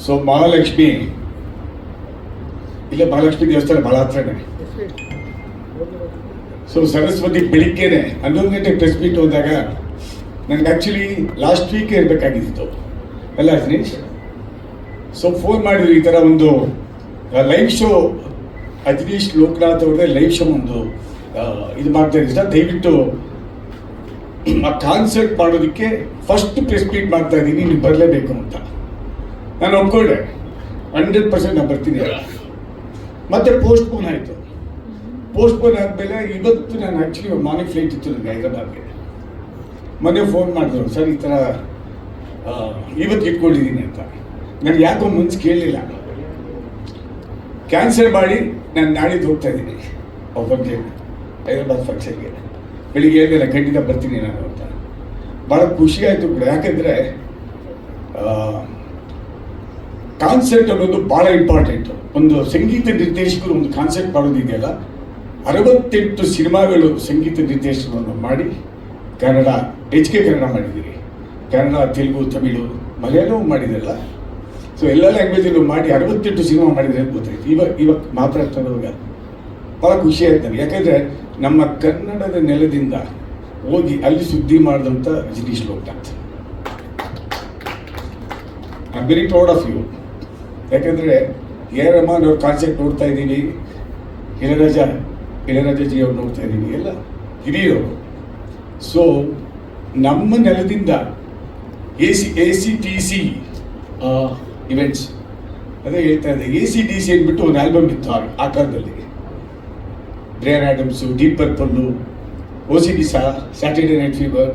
So Mahalakshmi ಇಲ್ಲ, ಮಹಾಲಕ್ಷ್ಮಿ ದೇವಸ್ಥಾನ ಭಾಳ ಹತ್ರನೇ. ಸೊ ಸರಸ್ವತಿ ಬೆಳಿಗ್ಗೆನೆ 11 ಗಂಟೆಗೆ ಪ್ರೆಸ್ ಮೀಟ್ ಹೋದಾಗ ನನಗೆ ಆ್ಯಕ್ಚುಲಿ ಲಾಸ್ಟ್ ವೀಕ್ ಇರಬೇಕಾಗಿತ್ತು ಅಲ್ಲ ಅಜ್ನೀಶ್. ಸೊ ಫೋನ್ ಮಾಡಿದ್ರು, ಈ ಥರ ಒಂದು ಲೈವ್ ಶೋ ಅಜ್ನೀಶ್ ಲೋಕನಾಥ್ ಅವ್ರದ್ದೇ ಲೈವ್ ಶೋ ಒಂದು ಇದು ಮಾಡ್ತಾ ಇದ್ದೀವಿ ಸರ್, ದಯವಿಟ್ಟು ಆ ಕಾನ್ಸರ್ಟ್ ಮಾಡೋದಕ್ಕೆ ಫಸ್ಟ್ ಪ್ರೆಸ್ ಮೀಟ್ ಮಾಡ್ತಾ ಇದ್ದೀನಿ, ನೀವು ಬರಲೇಬೇಕು ಅಂತ. ನಾನು ಒಪ್ಕೊಂಡೆ, 100% ನಾನು ಬರ್ತೀನಿ. ಮತ್ತೆ ಪೋಸ್ಟ್ಪೋನ್ ಆಯಿತು. ಪೋಸ್ಟ್ಪೋನ್ ಆದಮೇಲೆ ಇವತ್ತು ನಾನು ಆ್ಯಕ್ಚುಲಿ ಮಾರ್ನಿಂಗ್ ಫ್ಲೈಟ್ ಇತ್ತು ನನಗೆ ಹೈದರಾಬಾದ್ಗೆ. ಮೊನ್ನೆ ಫೋನ್ ಮಾಡಿದ್ರು, ಸರ್ ಈ ಥರ ಇವತ್ತು ಇಟ್ಕೊಂಡಿದ್ದೀನಿ ಅಂತ. ನಾನು ಯಾಕೋ ಮುಂಚೆ ಕೇಳಲಿಲ್ಲ. ಕ್ಯಾನ್ಸಲ್ ಮಾಡಿ ನಾನು ನಾಳಿದ್ದು ಹೋಗ್ತಾ ಇದ್ದೀನಿ ಫಂಕ್ಷನ್, ಹೈದರಾಬಾದ್ ಫಂಕ್ಷನ್ಗೆ. ಬೆಳಿಗ್ಗೆ ಹೇಳಿದೆ ಖಂಡಿತ ಬರ್ತೀನಿ ನಾನು ಅಂತ. ಭಾಳ ಖುಷಿಯಾಯಿತು ಕೂಡ, ಯಾಕೆಂದರೆ ಕಾನ್ಸೆಪ್ಟ್ ಅನ್ನೋದು ಭಾಳ ಇಂಪಾರ್ಟೆಂಟು. ಒಂದು ಸಂಗೀತ ನಿರ್ದೇಶಕರು ಒಂದು ಕಾನ್ಸೆಪ್ಟ್ ಮಾಡೋದಿದೆಯಲ್ಲ, 68 ಸಿನಿಮಾಗಳು ಸಂಗೀತ ನಿರ್ದೇಶನವನ್ನು ಮಾಡಿ ಕನ್ನಡ, HK ಕನ್ನಡ ಮಾಡಿದ್ದೀರಿ, ಕನ್ನಡ, ತೆಲುಗು, ತಮಿಳು, ಮಲಯಾಳವೂ ಮಾಡಿದ್ರಲ್ಲ. ಸೊ ಎಲ್ಲ ಲ್ಯಾಂಗ್ವೇಜಲ್ಲೂ ಮಾಡಿ 68 ಸಿನಿಮಾ ಮಾಡಿದರೆ ಅಂತ ಗೊತ್ತಾಯ್ತು. ಇವಾಗ ಮಾತಾಡ್ತಾಡುವಾಗ ಭಾಳ ಖುಷಿ ಆಯ್ತು ನನಗೆ. ಯಾಕೆಂದರೆ ನಮ್ಮ ಕನ್ನಡದ ನೆಲದಿಂದ ಹೋಗಿ ಅಲ್ಲಿ ಸುದ್ದಿ ಮಾಡಿದಂಥ Ajaneesh Loknath. I am very proud of you. ಯಾಕೆಂದರೆ ಎ ಆರ್ ರೆಹಮಾನ್ ಅವ್ರ ಕಾನ್ಸೆಪ್ಟ್ ನೋಡ್ತಾ ಇದ್ದೀವಿ, ಇಳರಾಜಾಜಿ ಅವ್ರು ನೋಡ್ತಾ ಇದ್ದೀವಿ, ಎಲ್ಲ ಹಿರಿಯರು. ಸೊ ನಮ್ಮ ನೆಲದಿಂದ ACTC ಇವೆಂಟ್ಸ್ ಅದೇ ಹೇಳ್ತಾ ಇದ್ದೆ. ACDC ಅಂದ್ಬಿಟ್ಟು ಒಂದು ಆಲ್ಬಮ್ ಇತ್ತು ಆ ಕಾಲದಲ್ಲಿ. Bryan Adams, Deep Purple, OCD Saturday night fever,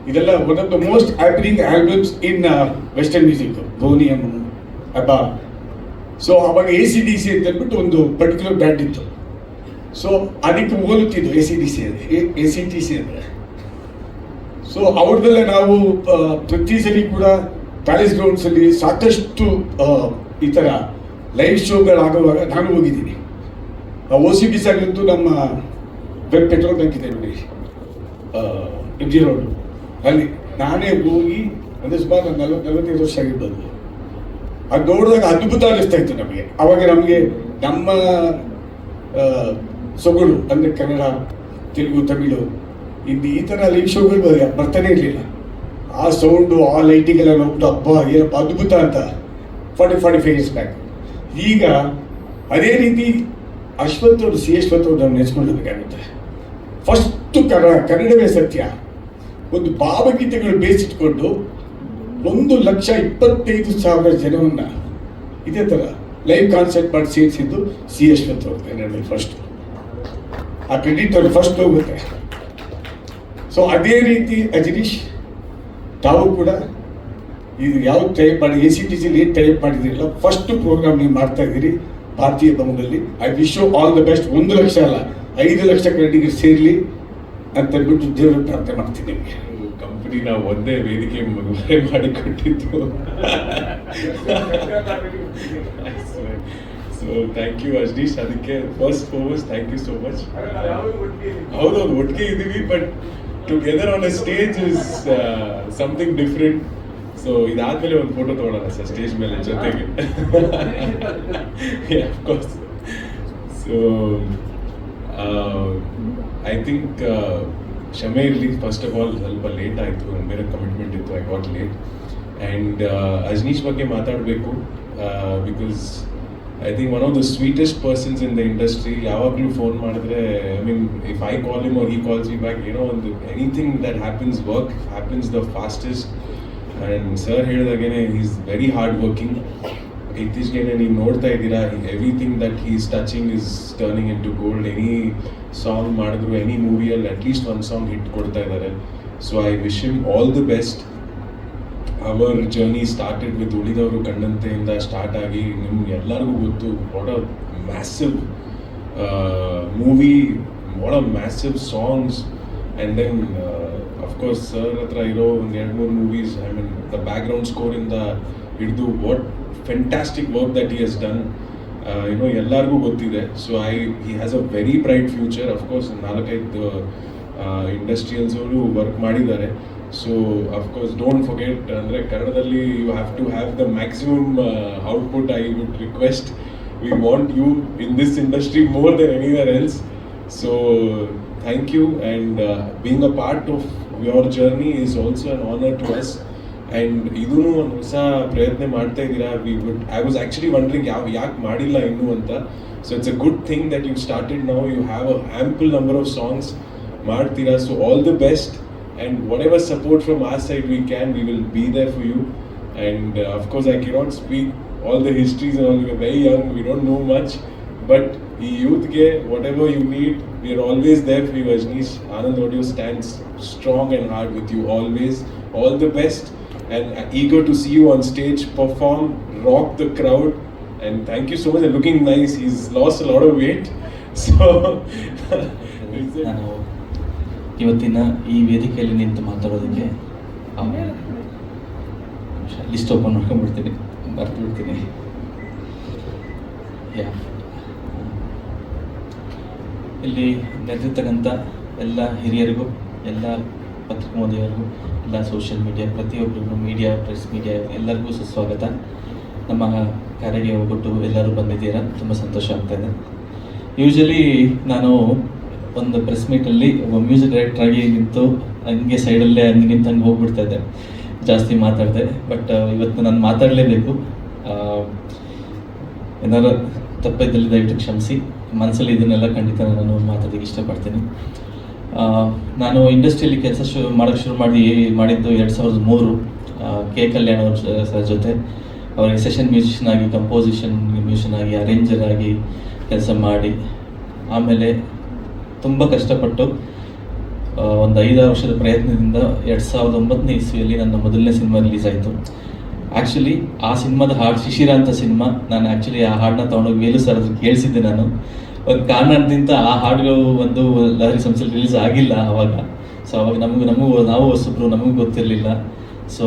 ಇದೆಲ್ಲ one of the most happening albums in western music. Boney M, ABBA. So ಅವಾಗ ACDC ಅಂತ ಅಂದ್ಬಿಟ್ಟು ಒಂದು ಪರ್ಟಿಕ್ಯುಲರ್ ಬ್ರ್ಯಾಂಡ್ ಇತ್ತು. ಸೊ ಅದಕ್ಕೆ ಹೋಲುತ್ತಿದ್ದು ACTC ಅಂದರೆ. ಸೊ ಅವ್ರದ್ದೆಲ್ಲ ನಾವು ಪ್ರತಿ ಸಲ ಕೂಡ ಪ್ಯಾಲೇಸ್ ಗ್ರೌಂಡ್ಸಲ್ಲಿ ಸಾಕಷ್ಟು ಈ ಥರ ಲೈವ್ ಶೋಗಳಾಗುವಾಗ ನಾನು ಹೋಗಿದ್ದೀನಿ. OCD ಆಗಂತೂ ನಮ್ಮ ಪೆಟ್ರೋಲ್ ಬ್ಯಾಂಕ್ ಇದೆ ನೋಡಿ, MG ರೋಡು, ಅಲ್ಲಿ ನಾನೇ ಹೋಗಿ ಅಂದರೆ ಸುಮಾರು 45 ವರ್ಷ ಆಗಿರ್ಬೋದು. ಅದು ನೋಡಿದಾಗ ಅದ್ಭುತ ಅನ್ನಿಸ್ತಾ ಇತ್ತು ನಮಗೆ. ಆವಾಗ ನಮಗೆ ನಮ್ಮ ಸೊಗಡು ಅಂದರೆ ಕನ್ನಡ, ತೆಲುಗು, ತಮಿಳು, ಹಿಂದಿ ಈ ಥರ ಲೈವ್ ಶೋಗಳು ಬರ್ತಾನೆ ಇರಲಿಲ್ಲ. ಆ ಸೌಂಡು, ಆ ಲೈಟಿಂಗೆಲ್ಲ ನೋಡ್ಬಿಟ್ಟು ಹಬ್ಬ ಏನಪ್ಪ ಅದ್ಭುತ ಅಂತ 45 ಇಯರ್ಸ್ ಬ್ಯಾಕ್. ಈಗ ಅದೇ ರೀತಿ ಅಶ್ವಥ್ ಅವರು, C ಅಶ್ವಥ್ ಅವರು ನಾವು ನೆನೆಸ್ಕೊಳ್ಳಬೇಕಾಗುತ್ತೆ. ಫಸ್ಟು ಕನ್ನಡವೇ ಸತ್ಯ ಒಂದು ಭಾವಗೀತೆಗಳು ಬೇಸಿಟ್ಕೊಂಡು 1,25,000 ಜನವನ್ನು ಇದೇ ಥರ ಲೈವ್ ಕಾನ್ಸರ್ಟ್ ಮಾಡಿ ಸೇರಿಸಿದ್ದು C ಅಶ್ವಥ್ ಅವರು ಕನ್ನಡದಲ್ಲಿ ಫಸ್ಟು. ಆ ಕ್ರೆಡಿಟ್ ಅವ್ರಿಗೆ ಫಸ್ಟ್ ಹೋಗುತ್ತೆ. ಸೊ ಅದೇ ರೀತಿ ಅಜ್ನೀಶ್ ತಾವು ಕೂಡ ಇದು ಯಾವ್ದು ಟೈಪ್ ಮಾಡಿ ACTCಲಿ ಏನು ಟೈಪ್ ಮಾಡಿದ್ದೀರಲ್ಲ, ಫಸ್ಟ್ ಪ್ರೋಗ್ರಾಮ್ ನೀವು ಮಾಡ್ತಾ ಇದ್ದೀರಿ ಭಾರತೀಯ ಭವನದಲ್ಲಿ. I wish you all the best. 1 lakh ಅಲ್ಲ, 5 ಲಕ್ಷ ಕನ್ನಡಿಗರು ಸೇರಲಿ ಅಂತ ಅಂದ್ಬಿಟ್ಟು ದೇವರ ಪ್ರಾರ್ಥನೆ ಮಾಡ್ತಿದ್ದೀವಿ. ಕಂಪನಿನ ಒಂದೇ ವೇದಿಕೆ ಮಾಡಿಕೊಟ್ಟಿದ್ದು. So thank you Ajaneesh. ಅದಕ್ಕೆ first thank you so much. ಹೌದೌದು, ಒಟ್ಟಿಗೆ ಇದ್ದೀವಿ, but together on a stage is something different. So ಇದಾದ್ಮೇಲೆ ಒಂದು ಫೋಟೋ ತಗೊಳ್ಳೋಣ ಸರ್ ಸ್ಟೇಜ್ ಮೇಲೆ ಜೊತೆಗೆ. ಅಫ್ಕೋರ್ಸ್. ಸೊ ಐ ಥಿಂಕ್ ಕ್ಷಮೆ ಇರಲಿ, ಫಸ್ಟ್ ಆಫ್ ಆಲ್ ಸ್ವಲ್ಪ ಲೇಟ್ ಆಯಿತು, ಬೇರೆ ಕಮಿಟ್ಮೆಂಟ್ ಇತ್ತು, I got late. And Ajaneesh ಬಗ್ಗೆ ಮಾತಾಡಬೇಕು because I think one of the sweetest persons in the industry. ಯಾವಾಗಲೂ ಫೋನ್ ಮಾಡಿದ್ರೆ, I mean if I call him or he calls me back, ಏನೋ ಒಂದು anything that happens, work happens the fastest. And sir ಹೇಳಿದಾಗೇನೆ is very hard working. ಇತ್ತೀಚೆಗೆ ನೀವು ನೋಡ್ತಾ ಇದ್ದೀರಾ, everything that he is touching is turning into gold. Any song ಮಾಡಿದ್ರು, any ಮೂವಿಯಲ್ಲಿ at least ಒಂದು ಸಾಂಗ್ ಹಿಟ್ ಕೊಡ್ತಾ ಇದ್ದಾರೆ. So I wish him all the best. ಅವರ್ ಜರ್ನಿ ಸ್ಟಾರ್ಟೆಡ್ ವಿತ್ ಉಳಿದವರು ಕಂಡಂತೆಯಿಂದ ಸ್ಟಾರ್ಟ್ ಆಗಿ ನಿಮ್ಗೆ ಎಲ್ಲರಿಗೂ ಗೊತ್ತು what a massive movie, what a massive songs. And then of course sir ಹತ್ರ ಇರೋ ಒಂದು 2-3 movies, I mean the background ಸ್ಕೋರಿಂದ ಹಿಡಿದು what fantastic work that he has done, ಏನೋ ಎಲ್ಲರಿಗೂ ಗೊತ್ತಿದೆ. So he has a very bright future. Of course 4-5 industrials ಅವರು work ಮಾಡಿದ್ದಾರೆ. ಸೊ ಅಫ್ಕೋರ್ಸ್ ಡೋಂಟ್ ಫರ್ಗೆಟ್ ಅಂದರೆ ಕನ್ನಡದಲ್ಲಿ you have to have the maximum output. I would request, we want you in this industry more than anywhere else. So thank you, and being a part of your journey is also an honour to us. And ಇದೂ ಒಂದು ಹೊಸ ಪ್ರಯತ್ನ ಮಾಡ್ತಾ ಇದ್ದೀರಾ. I was actually wondering ಯಾಕೆ ಮಾಡಿಲ್ಲ ಇನ್ನೂ ಅಂತ. So it's a good thing that you started now. You have a ample number of songs ಮಾಡ್ತೀರಾ. So all the best, and whatever support from our side we can, we will be there for you. And of course I cannot speak all the histories all. We are very young, we don't know much, but ಈ ಯೂತ್ಗೆ whatever you need, we are always there for you. Ajaneesh, Anand Audio stands strong and hard with you always. All the best, and eager to see you on stage, perform, rock the crowd, and thank you so much. And looking nice. He's lost a lot of weight, so ನಾನು ಇವತ್ತಿನ ಈ ವೇದಿಕೆಯಲ್ಲಿ ನಿಂತು ಮಾತಾಡೋದಕ್ಕೆ list open ಮಾಡ್ಕೊಂಡ್ಬಿಡ್ತೀನಿ, ಬರ್ತು ಬಿಡ್ತೀನಿ. ಇಲ್ಲಿ ನೆರೆದಿರ್ತಕ್ಕಂಥ ಎಲ್ಲ ಹಿರಿಯರಿಗೂ, ಎಲ್ಲ ಪತ್ರಿಕೋದ್ಯಮರಿಗೂ, ಎಲ್ಲ ಸೋಷಿಯಲ್ ಮೀಡಿಯಾ ಪ್ರತಿಯೊಬ್ಬರಿಗೂ, ಮೀಡಿಯಾ, ಪ್ರೆಸ್ ಮೀಡಿಯಾ ಎಲ್ಲರಿಗೂ ಸುಸ್ವಾಗತ. ನಮ್ಮ ಕಾರ್ಯಕ್ಕೆ ಹೋಗ್ಬಿಟ್ಟು ಎಲ್ಲರೂ ಬಂದಿದ್ದೀರಾ, ತುಂಬ ಸಂತೋಷ ಆಗ್ತಾಯಿದೆ. ಯೂಶಲಿ ನಾನು ಒಂದು ಪ್ರೆಸ್ ಮೀಟಲ್ಲಿ ಒಬ್ಬ ಮ್ಯೂಸಿಕ್ ಡೈರೆಕ್ಟರ್ ಆಗಿ ನಿಂತು ಹಂಗೆ ಸೈಡಲ್ಲೇ ಹಂಗೆ ನಿಂತು ಹಂಗೆ ಹೋಗ್ಬಿಡ್ತಾ ಇದ್ದೆ, ಜಾಸ್ತಿ ಮಾತಾಡಿದೆ. ಬಟ್ ಇವತ್ತು ನಾನು ಮಾತಾಡಲೇಬೇಕು. ಏನಾದ್ರು ತಪ್ಪಿದ್ದಲ್ಲಿ ದಯವಿಟ್ಟು ಕ್ಷಮಿಸಿ. ಮನಸ್ಸಲ್ಲಿ ಇದನ್ನೆಲ್ಲ ಖಂಡಿತ ನಾನು ಮಾತಾಡೋದಕ್ಕೆ ಇಷ್ಟಪಡ್ತೀನಿ. ನಾನು ಇಂಡಸ್ಟ್ರಿಯಲ್ಲಿ ಕೆಲಸ ಮಾಡೋಕ್ಕೆ ಶುರು ಮಾಡಿದ್ದು 2003 ಕೆ ಕಲ್ಯಾಣ್ ಅವ್ರ ಸರ್ ಜೊತೆ. ಅವರಿಗೆ ಸೆಷನ್ ಮ್ಯೂಸಿಷಿಯನ್ ಆಗಿ, ಕಂಪೋಸಿಷನ್ ಮ್ಯೂಸಿಷಿಯನ್ ಆಗಿ, ಅರೇಂಜರ್ ಆಗಿ ಕೆಲಸ ಮಾಡಿ, ಆಮೇಲೆ ತುಂಬ ಕಷ್ಟಪಟ್ಟು ಒಂದು 5-6 ವರ್ಷದ ಪ್ರಯತ್ನದಿಂದ 2009ನೇ ಇಸ್ವಿಯಲ್ಲಿ ನನ್ನ ಮೊದಲನೇ ಸಿನಿಮಾ ರಿಲೀಸ್ ಆಯಿತು. ಆ್ಯಕ್ಚುಲಿ ಆ ಸಿನಿಮಾದ ಹಾಡು ಶಿಶಿರ ಅಂತ ಸಿನಿಮಾ, ನಾನು ಆ್ಯಕ್ಚುಲಿ ಆ ಹಾಡನ್ನ ತೊಗೊಂಡೋಗಿ ವೇಲು ಸರ್ ಅದನ್ನು ಕೇಳಿಸಿದ್ದೆ. ನಾನು ಒಂದು ಕಾರಣದಿಂದ ಆ ಹಾಡುಗಳು ಒಂದು ಲಹರಿ ಸಂಸ್ಥೆಯಲ್ಲಿ ರಿಲೀಸ್ ಆಗಿಲ್ಲ ಆವಾಗ. ಸೊ ಅವಾಗ ನಾವು ಹೊಸಬ್ರು, ನಮಗೂ ಗೊತ್ತಿರಲಿಲ್ಲ. ಸೊ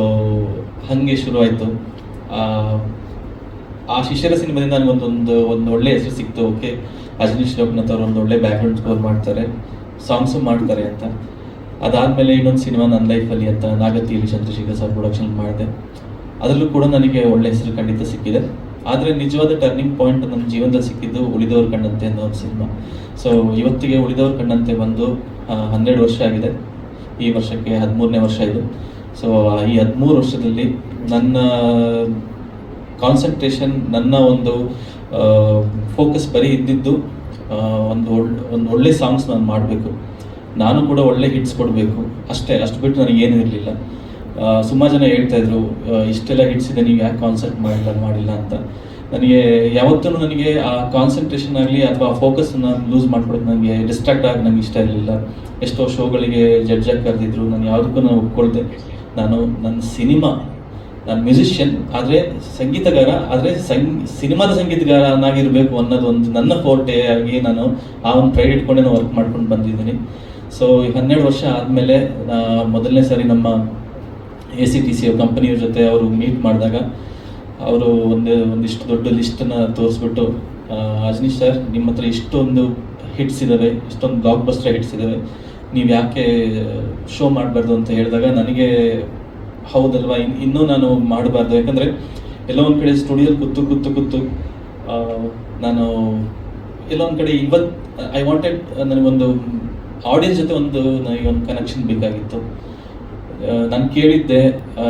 ಹಾಗೆ ಶುರುವಾಯಿತು. ಆ ಶಿಶಿರ ಸಿನಿಮಾದಿಂದ ನನಗೊಂದು ಒಳ್ಳೆ ಹೆಸರು ಸಿಕ್ತು. ಓಕೆ, ಅಜನೀಶ್ ಲೋಕನಾಥ್ ಅವರು ಒಂದು ಒಳ್ಳೆ ಬ್ಯಾಕ್ಗ್ರೌಂಡ್ ಸ್ಕೋರ್ ಮಾಡ್ತಾರೆ, ಸಾಂಗ್ಸು ಮಾಡ್ತಾರೆ ಅಂತ. ಅದಾದಮೇಲೆ ಇನ್ನೊಂದು ಸಿನಿಮಾ ನನ್ನ ಲೈಫಲ್ಲಿ ಅಂತ ನಾಗತಿಯಲ್ಲಿ ಚಂದ್ರಶೇಖರ್ ಸರ್ ಪ್ರೊಡಕ್ಷನ್ ಮಾಡಿದೆ. ಅದರಲ್ಲೂ ಕೂಡ ನನಗೆ ಒಳ್ಳೆ ಹೆಸರು ಖಂಡಿತ ಸಿಕ್ಕಿದೆ. ಆದರೆ ನಿಜವಾದ ಟರ್ನಿಂಗ್ ಪಾಯಿಂಟ್ ನನ್ನ ಜೀವನದಲ್ಲಿ ಸಿಕ್ಕಿದ್ದು ಉಳಿದವರು ಕಣ್ಣಂತೆ ಅನ್ನೋ ಒಂದು ಸಿನಿಮಾ. ಸೊ ಇವತ್ತಿಗೆ ಉಳಿದವರು ಕಣ್ಣಂತೆ ಬಂದು 12 ವರ್ಷ ಆಗಿದೆ. ಈ ವರ್ಷಕ್ಕೆ 13ನೇ ವರ್ಷ ಇದು. ಸೊ ಈ 13 ವರ್ಷದಲ್ಲಿ ನನ್ನ ಕಾನ್ಸಂಟ್ರೇಷನ್, ನನ್ನ ಒಂದು ಫೋಕಸ್ ಬರೀ ಇದ್ದಿದ್ದು ಒಂದು ಒಳ್ಳೆ ಸಾಂಗ್ಸ್ ನಾನು ಮಾಡಬೇಕು, ನಾನು ಕೂಡ ಒಳ್ಳೆ ಹಿಟ್ಸ್ ಕೊಡಬೇಕು ಅಷ್ಟು ಬಿಟ್ಟು ನನಗೇನೂ ಇರಲಿಲ್ಲ. ಸುಮಾರು ಜನ ಹೇಳ್ತಾಯಿದ್ರು, ಇಷ್ಟೆಲ್ಲ ಹಿಟ್ಸ್ ಇದೆ, ನೀವು ಯಾಕೆ ಕಾನ್ಸರ್ಟ್ ಮಾಡಿಲ್ಲ ಅಂತ. ನನಗೆ ಯಾವತ್ತೂ ನನಗೆ ಆ ಕಾನ್ಸಂಟ್ರೇಷನ್ ಆಗಲಿ ಅಥವಾ ಫೋಕಸ್ನ ಲೂಸ್ ಮಾಡ್ಕೊಡೋದು, ನನಗೆ ಡಿಸ್ಟ್ರಾಕ್ಟ್ ಆಗಿ ನನಗೆ ಇಷ್ಟ ಇರಲಿಲ್ಲ. ಎಷ್ಟೋ ಶೋಗಳಿಗೆ ಜಡ್ಜಾಗಿ ಕರೆದಿದ್ರು, ನಾನು ಯಾವುದಕ್ಕೂ ನಾನು ಒಪ್ಕೊಳ್ದೆ. ನನ್ನ ನಾನು ಮ್ಯೂಸಿಷಿಯನ್ ಆದರೆ ಸಂಗೀತಗಾರ, ಆದರೆ ಸಿನಿಮಾದ ಸಂಗೀತಗಾರನಾಗಿರಬೇಕು ಅನ್ನೋದು ಒಂದು ನನ್ನ ಫೋರ್ಟೆ ಆಗಿ ನಾನು ಆ ಒಂದು ಪ್ರೈಡ್ ಇಟ್ಕೊಂಡೆ ನಾನು ವರ್ಕ್ ಮಾಡ್ಕೊಂಡು ಬಂದಿದ್ದೀನಿ. ಸೊ 12 ವರ್ಷ ಆದಮೇಲೆ ಮೊದಲನೇ ಸಾರಿ ನಮ್ಮ ACTC ಕಂಪನಿಯವ್ರ ಜೊತೆ ಅವರು ಮೀಟ್ ಮಾಡಿದಾಗ ಅವರು ಒಂದಿಷ್ಟು ದೊಡ್ಡ ಲಿಸ್ಟನ್ನು ತೋರಿಸ್ಬಿಟ್ಟು, ಅಜನೀಶ್ ಸರ್, ನಿಮ್ಮ ಹತ್ರ ಇಷ್ಟೊಂದು ಹಿಟ್ಸ್ ಇದ್ದಾವೆ, ಇಷ್ಟೊಂದು ಬ್ಲಾಕ್ ಬಸ್ಟರ್ ಹಿಟ್ಸ್ ಇದ್ದಾವೆ, ನೀವು ಯಾಕೆ ಶೋ ಮಾಡಬಾರ್ದು ಅಂತ ಹೇಳಿದಾಗ ನನಗೆ ಹೌದಲ್ವಾ, ಇನ್ನೂ ನಾನು ಮಾಡಬಾರ್ದು. ಯಾಕಂದರೆ ಎಲ್ಲೋ ಒಂದು ಕಡೆ ಸ್ಟುಡಿಯೋದಲ್ಲಿ ಕೂತು ನಾನು ಎಲ್ಲೋ ಒಂದು ಕಡೆ ಐ ವಾಂಟೆಡ್, ನನಗೊಂದು ಆಡಿಯನ್ಸ್ ಜೊತೆ ನನಗೆ ಒಂದು ಕನೆಕ್ಷನ್ ಬೇಕಾಗಿತ್ತು. ನಾನು ಕೇಳಿದ್ದೆ,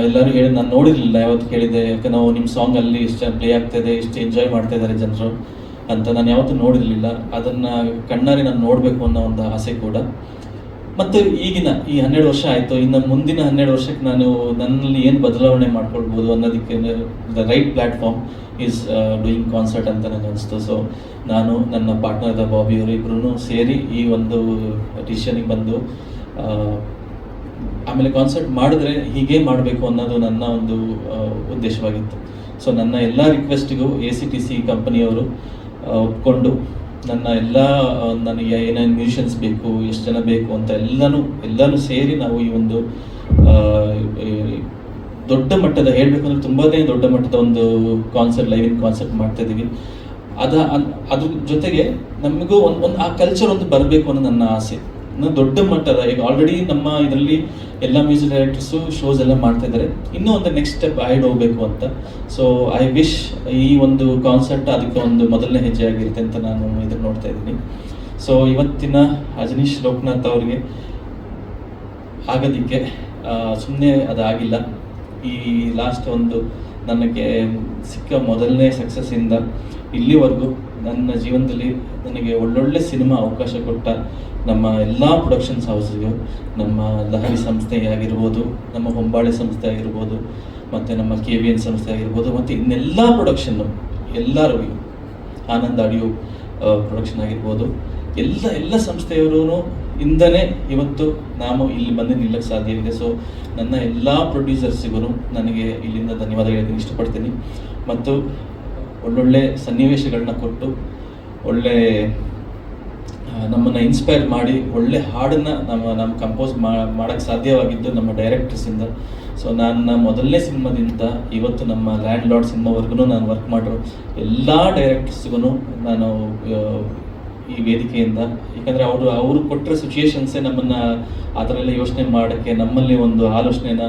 ಎಲ್ಲರೂ ಹೇಳಿ, ನಾನು ನೋಡಿರಲಿಲ್ಲ, ಯಾವತ್ತು ಕೇಳಿದ್ದೆ, ಯಾಕೆ ನಾವು ನಿಮ್ಮ ಸಾಂಗ್ ಅಲ್ಲಿ ಇಷ್ಟು ಪ್ಲೇ ಆಗ್ತಾಯಿದೆ, ಇಷ್ಟು ಎಂಜಾಯ್ ಮಾಡ್ತಾ ಇದ್ದಾರೆ ಜನರು ಅಂತ ನಾನು ಯಾವತ್ತೂ ನೋಡಿರಲಿಲ್ಲ. ಅದನ್ನು ಕಣ್ಣಾರೆ ನಾನು ನೋಡಬೇಕು ಅನ್ನೋ ಒಂದು ಆಸೆ ಕೂಡ. ಮತ್ತು ಈ 12 ವರ್ಷ ಆಯಿತು, ಇನ್ನು ಮುಂದಿನ 12 ವರ್ಷಕ್ಕೆ ನಾನು ನನ್ನಲ್ಲಿ ಏನು ಬದಲಾವಣೆ ಮಾಡ್ಕೊಳ್ಬೋದು ಅನ್ನೋದಕ್ಕೆ the right platform is doing concert ಅಂತ ನನಗೆ ಅನಿಸ್ತು. ಸೊ ನಾನು, ನನ್ನ ಪಾರ್ಟ್ನರ್ ಬಾಬಿ ಅವರು ಇಬ್ಬರೂ ಸೇರಿ ಈ ಒಂದು ಡಿಸಿಷನಿಗೆ ಬಂದು ಆಮೇಲೆ ಕಾನ್ಸರ್ಟ್ ಮಾಡಿದ್ರೆ ಹೀಗೆ ಮಾಡಬೇಕು ಅನ್ನೋದು ನನ್ನ ಒಂದು ಉದ್ದೇಶವಾಗಿತ್ತು. ಸೊ ನನ್ನ ಎಲ್ಲ ರಿಕ್ವೆಸ್ಟಿಗೂ ACTC ಕಂಪನಿಯವರು ಒಪ್ಕೊಂಡು ನನಗೆ ಏನೇನು ಮ್ಯೂಸಿಷಿಯನ್ಸ್ ಬೇಕು, ಎಷ್ಟು ಜನ ಬೇಕು ಅಂತ ಎಲ್ಲನೂ ಸೇರಿ ನಾವು ಈ ಒಂದು ದೊಡ್ಡ ಮಟ್ಟದ, ಹೇಳಬೇಕು ಅಂದರೆ ತುಂಬಾ ದೊಡ್ಡ ಮಟ್ಟದ ಒಂದು ಲೈವ್ ಇನ್ ಕಾನ್ಸರ್ಟ್ ಮಾಡ್ತಾಯಿದ್ದೀವಿ. ಅದ್ರ ಜೊತೆಗೆ ನಮಗೂ ಒಂದು ಆ ಕಲ್ಚರ್ ಒಂದು ಬರಬೇಕು ಅನ್ನೋ ನನ್ನ ಆಸೆ. ದೊಡ್ಡ ಮಟ್ಟದ, ಈಗ ಆಲ್ರೆಡಿ ನಮ್ಮ ಇದರಲ್ಲಿ ಎಲ್ಲ ಮ್ಯೂಸಿಕ್ ಡೈರೆಕ್ಟರ್ಸು ಶೋಸ್ ಎಲ್ಲ ಮಾಡ್ತಾ ಇದ್ದಾರೆ. ಇನ್ನೂ ಒಂದು ನೆಕ್ಸ್ಟ್ ಸ್ಟೆಪ್ ಆಯ್ಡ್ ಹೋಗಬೇಕು ಅಂತ. ಸೊ ಐ ವಿಶ್ ಈ ಒಂದು ಕಾನ್ಸರ್ಟ್ ಅದಕ್ಕೆ ಒಂದು ಮೊದಲನೇ ಹೆಜ್ಜೆ ಆಗಿರುತ್ತೆ ಅಂತ ನಾನು ಇದನ್ನು ನೋಡ್ತಾ ಇದ್ದೀನಿ. ಸೊ ಇವತ್ತಿನ ಅಜನೀಶ್ ಲೋಕನಾಥ್ ಅವ್ರಿಗೆ ಆಗೋದಕ್ಕೆ ಸುಮ್ಮನೆ ಅದಾಗಿಲ್ಲ. ಈ ಲಾಸ್ಟ್ ಒಂದು ನನಗೆ ಸಿಕ್ಕ ಮೊದಲನೇ ಸಕ್ಸಸ್ಸಿಂದ ಇಲ್ಲಿವರೆಗೂ ನನ್ನ ಜೀವನದಲ್ಲಿ ನನಗೆ ಒಳ್ಳೊಳ್ಳೆ ಸಿನಿಮಾ ಅವಕಾಶ ಕೊಟ್ಟ ನಮ್ಮ ಎಲ್ಲ ಪ್ರೊಡಕ್ಷನ್ಸ್ ಹೌಸ್ಗೂ, ನಮ್ಮ ಲಹರಿ ಸಂಸ್ಥೆ ಆಗಿರ್ಬೋದು, ನಮ್ಮ ಹೊಂಬಾಳೆ ಸಂಸ್ಥೆ ಆಗಿರ್ಬೋದು, ಮತ್ತು ನಮ್ಮ KVN ಸಂಸ್ಥೆ ಆಗಿರ್ಬೋದು, ಮತ್ತು ಇನ್ನೆಲ್ಲ ಪ್ರೊಡಕ್ಷನ್ನು ಎಲ್ಲರೂ, ಆನಂದ್ ಆಡಿಯೋ ಪ್ರೊಡಕ್ಷನ್ ಆಗಿರ್ಬೋದು, ಎಲ್ಲ ಸಂಸ್ಥೆಯವರು ಇಂದನೇ ಇವತ್ತು ನಾವು ಇಲ್ಲಿ ಬಂದು ನಿಲ್ಲಕ್ಕೆ ಸಾಧ್ಯವಿದೆ. ಸೊ ನನ್ನ ಎಲ್ಲ ಪ್ರೊಡ್ಯೂಸರ್ಸಿಗೂ ನನಗೆ ಇಲ್ಲಿಂದ ಧನ್ಯವಾದ ಹೇಳೋದಕ್ಕೆ ಇಷ್ಟಪಡ್ತೀನಿ. ಮತ್ತು ಒಳ್ಳೊಳ್ಳೆ ಸನ್ನಿವೇಶಗಳನ್ನ ಕೊಟ್ಟು ಒಳ್ಳೆ ನಮ್ಮನ್ನು ಇನ್ಸ್ಪೈರ್ ಮಾಡಿ ಒಳ್ಳೆ ಹಾಡನ್ನು ನಮ್ಮ ಕಂಪೋಸ್ ಮಾಡೋಕ್ಕೆ ಸಾಧ್ಯವಾಗಿದ್ದು ನಮ್ಮ ಡೈರೆಕ್ಟರ್ಸಿಂದ. ಸೊ ನನ್ನ ಮೊದಲನೇ ಸಿನಿಮಾದಿಂದ ಇವತ್ತು ನಮ್ಮ ಲ್ಯಾಂಡ್ ಲಾರ್ಡ್ ಸಿನಿಮಾವರೆಗೂ ನಾನು ವರ್ಕ್ ಮಾಡಿರೋ ಎಲ್ಲ ಡೈರೆಕ್ಟರ್ಸ್ಗೂ ನಾನು ಈ ವೇದಿಕೆಯಿಂದ, ಯಾಕಂದರೆ ಅವರು ಕೊಟ್ಟಿರೋ ಸಿಚುಯೇಷನ್ಸೇ ನಮ್ಮನ್ನು ಆ ಥರ ಎಲ್ಲ ಯೋಚನೆ ಮಾಡೋಕ್ಕೆ ನಮ್ಮಲ್ಲಿ ಒಂದು ಆಲೋಚನೆನ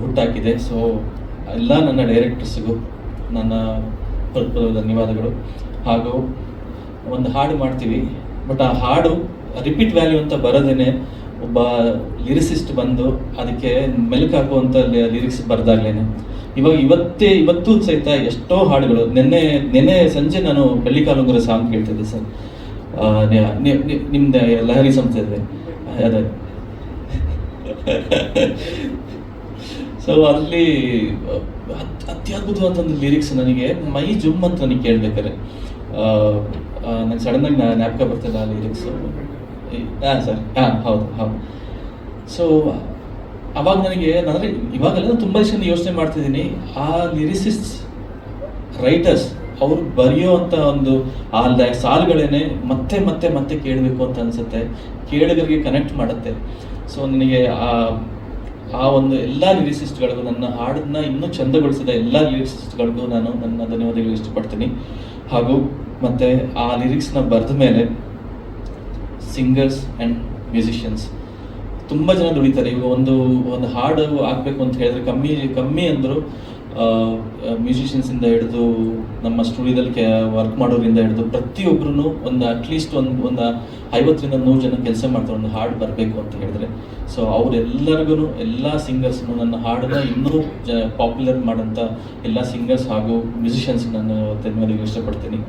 ಹುಟ್ಟಾಕಿದೆ. ಸೊ ಎಲ್ಲ ನನ್ನ ಡೈರೆಕ್ಟರ್ಸ್ಗೂ ನನ್ನ ಧನ್ಯವಾದಗಳು. ಹಾಗೂ ಒಂದು ಹಾಡು ಮಾಡ್ತೀವಿ, ಬಟ್ ಆ ಹಾಡು ರಿಪೀಟ್ ವ್ಯಾಲ್ಯೂ ಅಂತ ಬರೋದೇನೆ ಒಬ್ಬ ಲಿರಿಸಿಸ್ಟ್ ಬಂದು ಅದಕ್ಕೆ ಮೆಲುಕು ಹಾಕುವಂಥ ಲಿರಿಕ್ಸ್ ಬರ್ದಾಗ್ಲೇನೆ. ಇವತ್ತು ಸಹಿತ ಎಷ್ಟೋ ಹಾಡುಗಳು, ನೆನ್ನೆ ಸಂಜೆ ನಾನು ಬೆಳ್ಳಿಕಾಲುಂಗುರ ಸಾಂಗ್ ಕೇಳ್ತಿದ್ದೆ ಸರ್, ನಿಮ್ದು ಲಹರಿ ಸಂಸ್ಥೆ ಇದೆ ಅದೇ. ಸೊ ಅಲ್ಲಿ ಅತ್ಯದ್ಭುತವಾದ ಒಂದು ಲಿರಿಕ್ಸ್, ನನಗೆ ಮೈ ಜುಮ್ ಅಂತ ನನಗೆ ಕೇಳ್ಬೇಕಾರೆ ನಂಗೆ ಸಡನ್ನಾಗಿ ಜ್ಞಾಪಕ ಬರ್ತಿಲ್ಲ ಆ ಲಿರಿಕ್ಸು. ಸರ್ ಹೌದು. ಸೊ ಅವಾಗ ಅಂದರೆ ಇವಾಗೆಲ್ಲ ತುಂಬ ಜನ ಯೋಚನೆ ಮಾಡ್ತಿದ್ದೀನಿ, ಆ ಲಿರಿಸಿಸ್ಟ್ ರೈಟರ್ಸ್ ಅವ್ರು ಬರೆಯೋ ಅಂಥ ಒಂದು ಆ ಸಾಲುಗಳೇನೆ ಮತ್ತೆ ಮತ್ತೆ ಮತ್ತೆ ಕೇಳಬೇಕು ಅಂತ ಅನಿಸುತ್ತೆ, ಕೇಳಿಗರಿಗೆ ಕನೆಕ್ಟ್ ಮಾಡುತ್ತೆ. ಸೊ ನನಗೆ ಆ ಒಂದು ಎಲ್ಲ ಲಿರಿಸಿಸ್ಟ್ಗಳಿಗೂ, ನನ್ನ ಹಾಡನ್ನ ಇನ್ನೂ ಚಂದಗೊಳಿಸಿದ ಎಲ್ಲ ಲಿರಿಸಿಸ್ಟ್ಗಳಿಗೂ ನಾನು ನನ್ನ ಧನ್ಯವಾದಗಳು ಇಷ್ಟಪಡ್ತೀನಿ. ಹಾಗೂ ಮತ್ತು ಆ ಲಿರಿಕ್ಸ್ನ ಬರೆದ ಮೇಲೆ ಸಿಂಗರ್ಸ್ ಆ್ಯಂಡ್ ಮ್ಯೂಸಿಷಿಯನ್ಸ್ ತುಂಬ ಜನ ದುಡಿತಾರೆ. ಈಗ ಒಂದು ಹಾಡು ಆಗಬೇಕು ಅಂತ ಹೇಳಿದ್ರೆ ಕಮ್ಮಿ ಅಂದರು ಮ್ಯೂಸಿಷಿಯನ್ಸಿಂದ ಹಿಡಿದು ನಮ್ಮ ಸ್ಟುಡಿಯೋದಲ್ಲಿ ವರ್ಕ್ ಮಾಡೋರಿಂದ ಹಿಡಿದು ಪ್ರತಿಯೊಬ್ಬರೂ ಒಂದು ಅಟ್ಲೀಸ್ಟ್ ಒಂದು 50-100 ಜನ ಕೆಲಸ ಮಾಡ್ತಾರೆ ಒಂದು ಹಾಡು ಬರಬೇಕು ಅಂತ ಹೇಳಿದ್ರೆ. ಸೊ ಅವರೆಲ್ಲರಿಗೂ, ಎಲ್ಲ ಸಿಂಗರ್ಸ್ನು, ನನ್ನ ಹಾಡನ್ನ ಇನ್ನೂ ಪಾಪ್ಯುಲರ್ ಮಾಡೋಂಥ ಎಲ್ಲ ಸಿಂಗರ್ಸ್ ಹಾಗೂ ಮ್ಯೂಸಿಷಿಯನ್ಸ್ ನಾನು ಧನ್ಯವಾದಗಳು ಇಷ್ಟಪಡ್ತೀನಿ.